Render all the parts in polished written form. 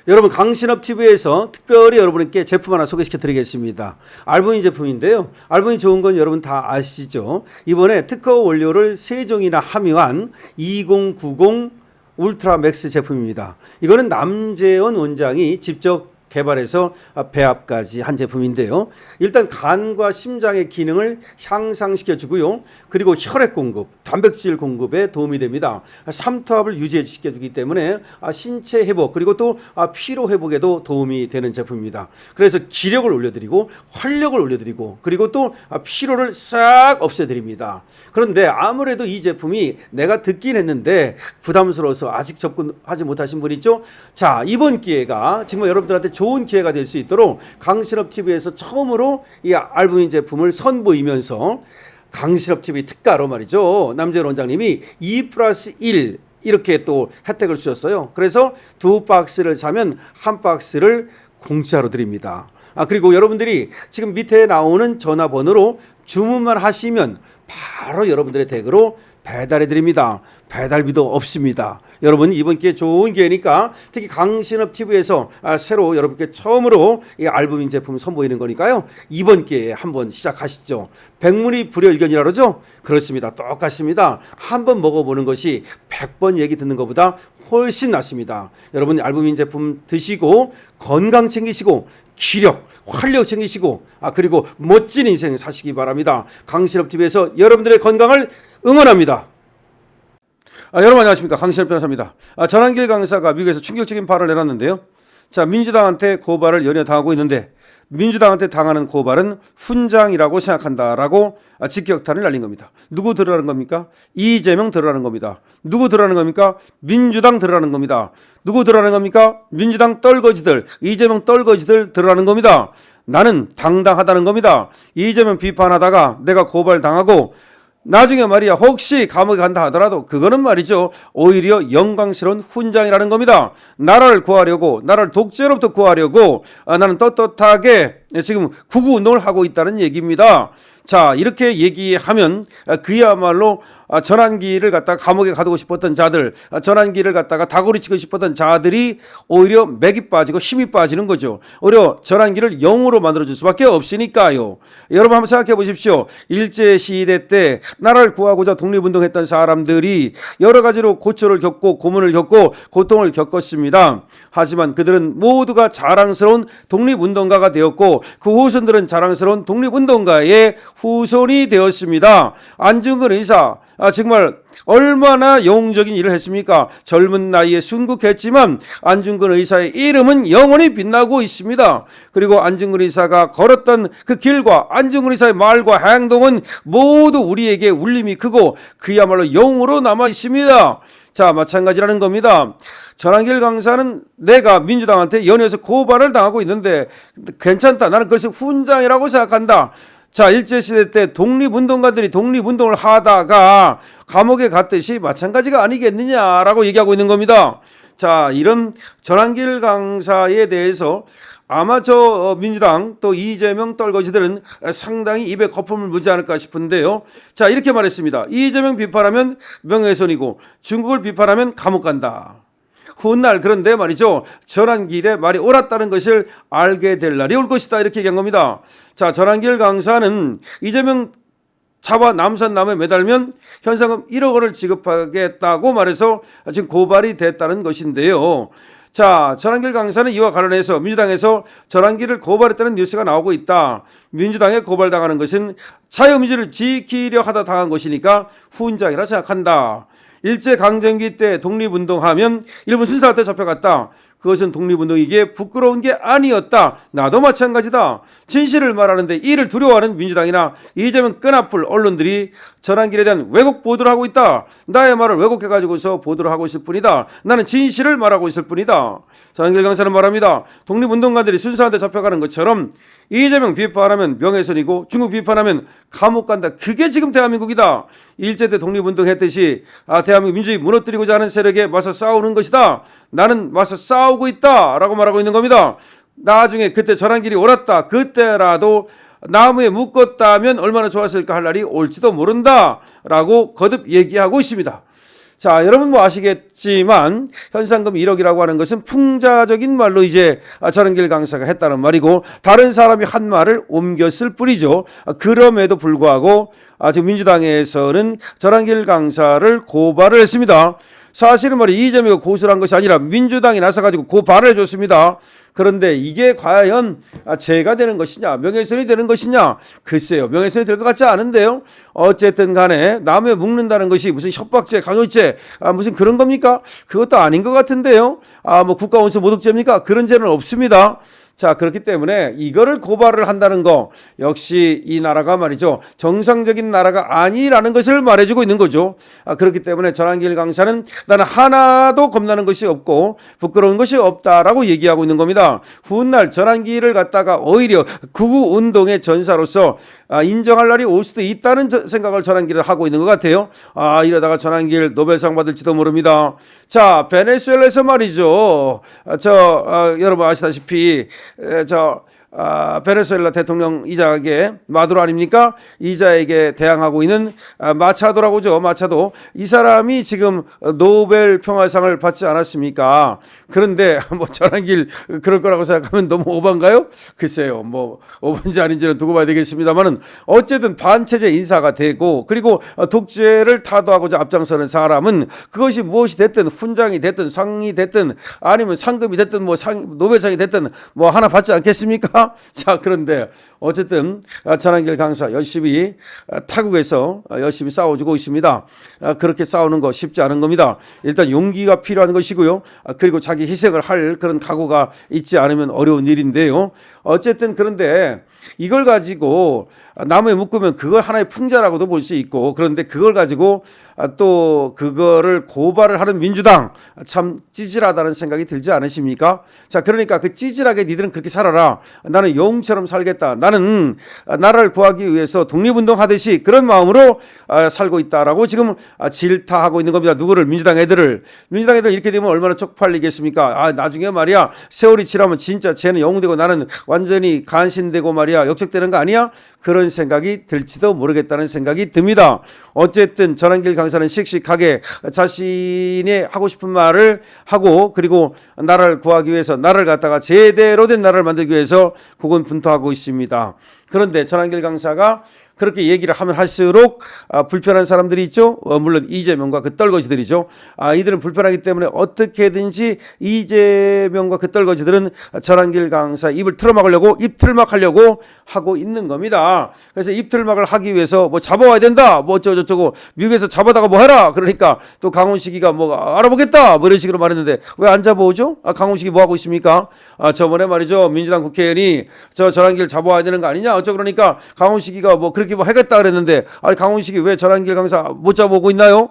여러분 강신업TV에서 특별히 여러분께 제품 하나 소개시켜 드리겠습니다. 알부인 제품인데요. 알부인 좋은 건 여러분 다 아시죠? 이번에 특허 원료를 3종이나 함유한 2090 울트라 맥스 제품입니다. 이거는 남재원 원장이 직접 개발해서 배합까지 한 제품인데요. 일단 간과 심장의 기능을 향상시켜 주고요. 그리고 혈액 공급, 단백질 공급에 도움이 됩니다. 삼투압을 유지시켜 주기 때문에 신체 회복 그리고 또 피로 회복에도 도움이 되는 제품입니다. 그래서 기력을 올려드리고 활력을 올려드리고 그리고 또 피로를 싹 없애드립니다. 그런데 아무래도 이 제품이 내가 듣긴 했는데 부담스러워서 아직 접근하지 못하신 분 있죠? 자, 이번 기회가 정말 여러분들한테 좋은 기회가 될 수 있도록 강신업TV에서 처음으로 이 알부민 제품을 선보이면서 강신업TV 특가로 말이죠. 남재원 원장님이 2+1 이렇게 또 혜택을 주셨어요. 그래서 2박스를 사면 1박스를 공짜로 드립니다. 그리고 여러분들이 지금 밑에 나오는 전화번호로 주문만 하시면 바로 여러분들의 댁으로 배달해 드립니다. 배달비도 없습니다. 여러분 이번 기회 좋은 기회니까 특히 강신업TV에서 새로 여러분께 처음으로 이 알부민 제품 선보이는 거니까요. 이번 기회에 한번 시작하시죠. 백문이 불여일견이라 그러죠? 그렇습니다. 똑같습니다. 한번 먹어보는 것이 100번 얘기 듣는 것보다 훨씬 낫습니다. 여러분 알부민 제품 드시고 건강 챙기시고 기력, 활력 챙기시고 그리고 멋진 인생 사시기 바랍니다. 강신업TV에서 여러분들의 건강을 응원합니다. 여러분 안녕하십니까, 강신업 변호사입니다. 전한길 강사가 미국에서 충격적인 발언을 내놨는데요. 자, 민주당한테 고발을 연이어 당하고 있는데 민주당한테 당하는 고발은 훈장이라고 생각한다라고 직격탄을 날린 겁니다. 누구 들으라는 겁니까? 이재명 들으라는 겁니다. 누구 들으라는 겁니까? 민주당 들으라는 겁니다. 누구 들으라는 겁니까? 민주당 떨거지들, 이재명 떨거지들 들으라는 겁니다. 나는 당당하다는 겁니다. 이재명 비판하다가 내가 고발당하고 나중에 말이야 혹시 감옥에 간다 하더라도 그거는 말이죠 오히려 영광스러운 훈장이라는 겁니다. 나라를 구하려고, 나라를 독재로부터 구하려고 나는 떳떳하게 지금 구구운동을 하고 있다는 얘기입니다. 자, 이렇게 얘기하면 그야말로 전환기를 갖다가 감옥에 가두고 싶었던 자들, 전환기를 갖다가 다구리 치고 싶었던 자들이 오히려 맥이 빠지고 힘이 빠지는 거죠. 오히려 전환기를 0으로 만들어줄 수밖에 없으니까요. 여러분 한번 생각해 보십시오. 일제시대 때 나라를 구하고자 독립운동했던 사람들이 여러 가지로 고초를 겪고 고문을 겪고 고통을 겪었습니다. 하지만 그들은 모두가 자랑스러운 독립운동가가 되었고 그 후손들은 자랑스러운 독립운동가의 후손이 되었습니다. 안중근 의사 정말 얼마나 영웅적인 일을 했습니까? 젊은 나이에 순국했지만 안중근 의사의 이름은 영원히 빛나고 있습니다. 그리고 안중근 의사가 걸었던 그 길과 안중근 의사의 말과 행동은 모두 우리에게 울림이 크고 그야말로 영웅으로 남아 있습니다. 자, 마찬가지라는 겁니다. 전한길 강사는 내가 민주당한테 연이어서 고발을 당하고 있는데 괜찮다. 나는 그것이 훈장이라고 생각한다. 자, 일제시대 때 독립운동가들이 독립운동을 하다가 감옥에 갔듯이 마찬가지가 아니겠느냐라고 얘기하고 있는 겁니다. 자, 이런 전한길 강사에 대해서 아마 민주당 또 이재명 떨거지들은 상당히 입에 거품을 물지 않을까 싶은데요. 자, 이렇게 말했습니다. 이재명 비판하면 명예훼손이고 중국을 비판하면 감옥 간다. 훗날 그런데 말이죠. 전한길의 말이 옳았다는 것을 알게 될 날이 올 것이다. 이렇게 얘기한 겁니다. 자, 전한길 강사는 이재명 차와 남산남에 매달면 현상금 1억 원을 지급하겠다고 말해서 지금 고발이 됐다는 것인데요. 자, 전한길 강사는 이와 관련해서 민주당에서 전한길을 고발했다는 뉴스가 나오고 있다. 민주당에 고발당하는 것은 자유민주를 지키려 하다 당한 것이니까 훈장이라 생각한다. 일제강점기 때 독립운동하면 일본 순사한테 잡혀갔다. 그것은 독립운동이기에 부끄러운 게 아니었다. 나도 마찬가지다. 진실을 말하는데 이를 두려워하는 민주당이나 이재명 끈앞을 언론들이 전한길에 대한 왜곡 보도를 하고 있다. 나의 말을 왜곡해가지고서 보도를 하고 있을 뿐이다. 나는 진실을 말하고 있을 뿐이다. 전한길 강사는 말합니다. 독립운동가들이 순사한테 잡혀가는 것처럼 이재명 비판하면 명예훼손이고 중국 비판하면 감옥 간다. 그게 지금 대한민국이다. 일제 때 독립운동했듯이 대한민국 민주주의 무너뜨리고자 하는 세력에 맞서 싸우는 것이다. 나는 맞서 싸우고 있다 라고 말하고 있는 겁니다. 나중에 그때 전한길이 옳았다. 그때라도 나무에 묶었다면 얼마나 좋았을까 할 날이 올지도 모른다 라고 거듭 얘기하고 있습니다. 자, 여러분 뭐 아시겠지만 현상금 1억이라고 하는 것은 풍자적인 말로 이제 전한길 강사가 했다는 말이고 다른 사람이 한 말을 옮겼을 뿐이죠. 그럼에도 불구하고 지금 민주당에서는 전한길 강사를 고발을 했습니다. 사실은 말이 이재명이 고소를 한 것이 아니라 민주당이 나서가지고 고발을 해줬습니다. 그런데 이게 과연 죄가 되는 것이냐, 명예훼손이 되는 것이냐, 글쎄요, 명예훼손이 될 것 같지 않은데요. 어쨌든 간에 남에 묵는다는 것이 무슨 협박죄, 강요죄, 무슨 그런 겁니까? 그것도 아닌 것 같은데요. 뭐 국가원수 모독죄입니까? 그런 죄는 없습니다. 자, 그렇기 때문에 이거를 고발을 한다는 거 역시 이 나라가 말이죠, 정상적인 나라가 아니라는 것을 말해주고 있는 거죠. 그렇기 때문에 전한길 강사는 나는 하나도 겁나는 것이 없고 부끄러운 것이 없다라고 얘기하고 있는 겁니다. 훗날 전한길을 갖다가 오히려 구구 운동의 전사로서 인정할 날이 올 수도 있다는 생각을 전한길을 하고 있는 것 같아요. 이러다가 전한길 노벨상 받을지도 모릅니다. 자, 베네수엘라에서 말이죠. 여러분 아시다시피 베네수엘라 대통령 이자에게 마두로 아닙니까? 이자에게 대항하고 있는 마차도라고 하죠. 마차도. 이 사람이 지금 노벨 평화상을 받지 않았습니까? 그런데 뭐 전한길 그럴 거라고 생각하면 너무 오반가요? 글쎄요. 뭐 오반지 아닌지는 두고 봐야 되겠습니다만은 어쨌든 반체제 인사가 되고 그리고 독재를 타도하고자 앞장서는 사람은 그것이 무엇이 됐든 훈장이 됐든 상이 됐든 아니면 상금이 됐든 뭐 노벨상이 됐든 뭐 하나 받지 않겠습니까? 자, 그런데 어쨌든 전한길 강사 열심히 타국에서 열심히 싸워주고 있습니다. 그렇게 싸우는 거 쉽지 않은 겁니다. 일단 용기가 필요한 것이고요. 그리고 자기 희생을 할 그런 각오가 있지 않으면 어려운 일인데요. 어쨌든 그런데 이걸 가지고 나무에 묶으면 그걸 하나의 풍자라고도 볼 수 있고 그런데 그걸 가지고 또 그거를 고발을 하는 민주당 참 찌질하다는 생각이 들지 않으십니까? 자, 그러니까 그 찌질하게 니들은 그렇게 살아라. 나는 영웅처럼 살겠다. 나는 나라를 구하기 위해서 독립운동하듯이 그런 마음으로 살고 있다라고 지금 질타하고 있는 겁니다. 누구를? 민주당 애들 이렇게 되면 얼마나 쪽팔리겠습니까? 나중에 말이야 세월이 지나면 진짜 쟤는 영웅되고 나는 완전히 간신되고 말이야 역적되는 거 아니야? 그런 생각이 들지도 모르겠다는 생각이 듭니다. 어쨌든 전한길 강사는 씩씩하게 자신이 하고 싶은 말을 하고 그리고 나라를 구하기 위해서 나라를 갖다가 제대로 된 나라를 만들기 위해서 고군분투하고 있습니다. 그런데 전한길 강사가 그렇게 얘기를 하면 할수록 불편한 사람들이 있죠. 물론 이재명과 그 떨거지들이죠. 이들은 불편하기 때문에 어떻게든지 이재명과 그 떨거지들은 전한길 강사 입을 틀어막으려고 입틀막하려고 하고 있는 겁니다. 그래서 입틀막을 하기 위해서 뭐 잡아와야 된다. 뭐 어쩌고저쩌고 미국에서 잡아다가 뭐 해라. 그러니까 또 강훈식이가 뭐 알아보겠다. 뭐 이런 식으로 말했는데 왜 안 잡아오죠? 강훈식이 뭐 하고 있습니까? 저번에 말이죠. 민주당 국회의원이 전한길 잡아와야 되는 거 아니냐. 어쩌고 그러니까 강훈식이가 뭐 그렇게 뭐 하겠다 그랬는데 강훈식이 왜 전한길 강사 못 잡아오고 있나요?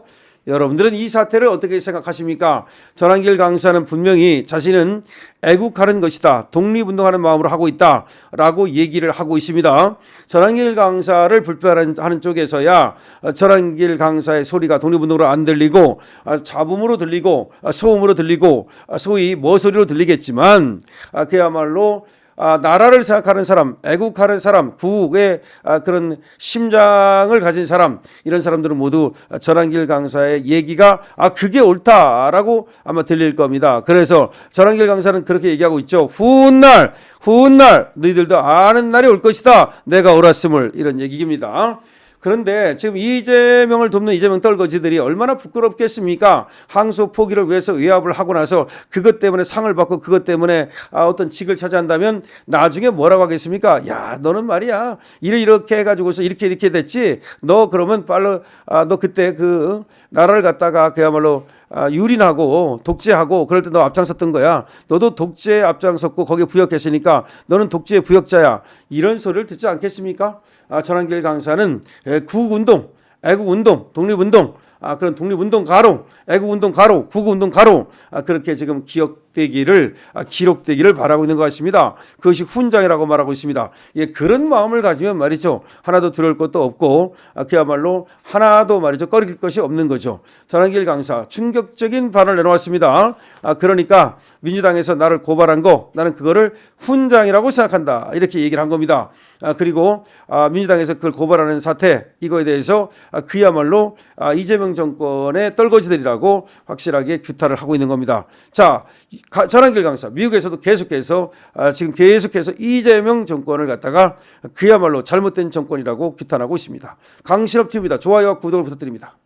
여러분들은 이 사태를 어떻게 생각하십니까? 전한길 강사는 분명히 자신은 애국하는 것이다. 독립운동하는 마음으로 하고 있다라고 얘기를 하고 있습니다. 전한길 강사를 불편하는 쪽에서야 전한길 강사의 소리가 독립운동으로 안 들리고 잡음으로 들리고 소음으로 들리고 소위 머소리로 들리겠지만 그야말로 나라를 생각하는 사람, 애국하는 사람, 구국의 그런 심장을 가진 사람, 이런 사람들은 모두 전한길 강사의 얘기가 그게 옳다라고 아마 들릴 겁니다. 그래서 전한길 강사는 그렇게 얘기하고 있죠. 훗날 너희들도 아는 날이 올 것이다. 내가 옳았음을, 이런 얘기입니다. 그런데 지금 이재명을 돕는 이재명 떨거지들이 얼마나 부끄럽겠습니까? 항소 포기를 위해서 외압을 하고 나서 그것 때문에 상을 받고 그것 때문에 어떤 직을 차지한다면 나중에 뭐라고 하겠습니까? 야, 너는 말이야 이렇게 해가지고서 이렇게 됐지. 너 그러면 너 그때 그 나라를 갖다가 그야말로 유린하고 독재하고 그럴 때 너 앞장섰던 거야. 너도 독재에 앞장섰고 거기에 부역했으니까 너는 독재의 부역자야. 이런 소리를 듣지 않겠습니까? 전한길 강사는 구국운동, 애국운동, 독립운동, 그런 독립운동가로, 애국운동가로, 구국운동가로 그렇게 지금 기록되기를 바라고 있는 것 같습니다. 그것이 훈장이라고 말하고 있습니다. 예, 그런 마음을 가지면 말이죠. 하나도 두려울 것도 없고 그야말로 하나도 말이죠. 꺼릴 것이 없는 거죠. 전한길 강사 충격적인 발언을 내놓았습니다. 그러니까 민주당에서 나를 고발한 거 나는 그거를 훈장이라고 생각한다. 이렇게 얘기를 한 겁니다. 그리고 민주당에서 그걸 고발하는 사태 이거에 대해서 그야말로 이재명 정권의 떨거지들이라고 확실하게 규탄을 하고 있는 겁니다. 자, 전한길 강사 미국에서도 계속해서 지금 계속해서 이재명 정권을 갖다가 그야말로 잘못된 정권이라고 규탄하고 있습니다. 강신업 TV입니다. 좋아요와 구독을 부탁드립니다.